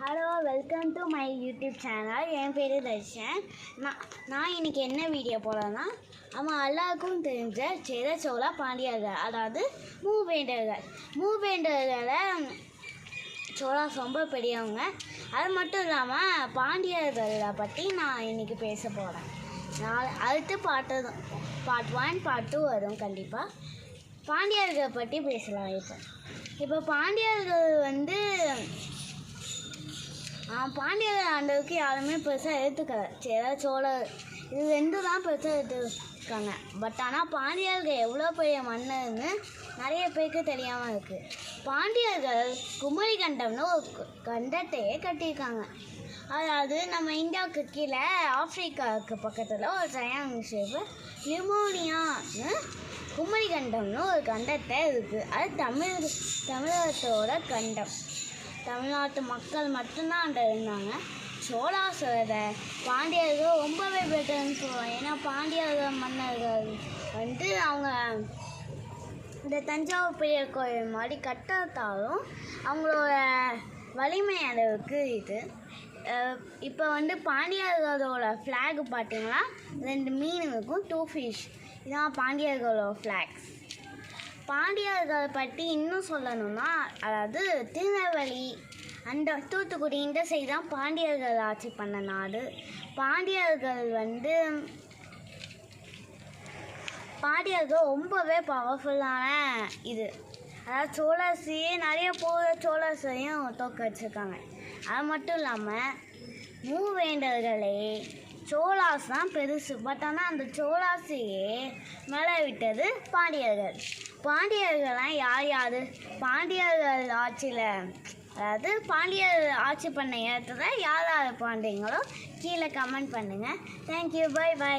Hello, welcome to my YouTube channel. என் பேர் தர்ஷன். நான் இன்றைக்கி என்ன வீடியோ போடுறேன்னா, நம்ம எல்லாருக்கும் தெரிஞ்ச சேர சோழ பாண்டியர்கள், அதாவது மூவேண்டர்களை சோழாஸ் ரொம்ப பெரியவங்க. அது மட்டும் இல்லாமல் பாண்டியர்களை பற்றி நான் இன்றைக்கி பேச போகிறேன். அடுத்து பார்ட் 1 பார்ட் 2 வரும். கண்டிப்பாக பாண்டியர்கள் பற்றி பேசலாம். இப்போ பாண்டியர்கள் பாண்டியர்கள் ஆண்டதுக்கு யாருமே பெருசாக எடுத்துக்கல. சேர சோழர் இது ரெண்டு தான் பெருசாக எடுத்துருக்காங்க. பட் ஆனால் பாண்டியர்கள் எவ்வளோ பெரிய மன்னர்னு நிறைய பேருக்கு தெரியாமல் இருக்குது. பாண்டியர்கள் குமரி கண்டம்னு ஒரு கண்டத்தையே கட்டியிருக்காங்க. அதாவது நம்ம இந்தியாவுக்கு கீழே ஆப்பிரிக்காவுக்கு பக்கத்தில் ஒரு ட்ரையாங்கிள் ஷேப்பு லிமோனியான்னு குமரி கண்டம்னு ஒரு கண்டத்தை இருக்குது. அது தமிழகத்தோட கண்டம். தமிழ்நாட்டு மக்கள் மட்டும்தான் அங்கே இருந்தாங்க. சோழாசுரரை பாண்டியர்கள் ரொம்பவே பெட்டர்னு சொல்லுவாங்க. ஏன்னா பாண்டியர்கள் மன்னர்கள் அவங்க இந்த தஞ்சாவூர் பெரிய கோயில் மாதிரி கட்டாத்தாலும் அவங்களோட வலிமை அளவுக்கு இது. இப்போ பாண்டியர்களோட ஃப்ளாக் பார்த்தீங்கன்னா 2 மீன் இருக்கும், 2 ஃபிஷ். இதுதான் பாண்டியர்களோட ஃப்ளாக்ஸ். பாண்டியர்கள் பற்றி இன்னும் சொல்லணும்னா, அதாவது திருநெல்வேலி அந்த தூத்துக்குடி இந்த சைடு தான் பாண்டியர்கள் ஆட்சி பண்ண நாடு. பாண்டியர்கள் ரொம்பவே பவர்ஃபுல்லான இது. அதாவது சோழாசியே நிறைய சோழாசையும் தோக்கடிச்சிருக்காங்க. அது மட்டும் இல்லாமல் மூவேண்டர்களே சோழாஸ் தான் பெருசு. பட் ஆனால் அந்த சோழாசியே மேலே விட்டது பாண்டியர்கள்லாம் யார் பாண்டியர்கள் ஆட்சியில், அதாவது பாண்டியர் ஆட்சி பண்ண இடத்துல யார் பாண்டியங்களோ கீழே கமெண்ட் பண்ணுங்கள். Thank you, by.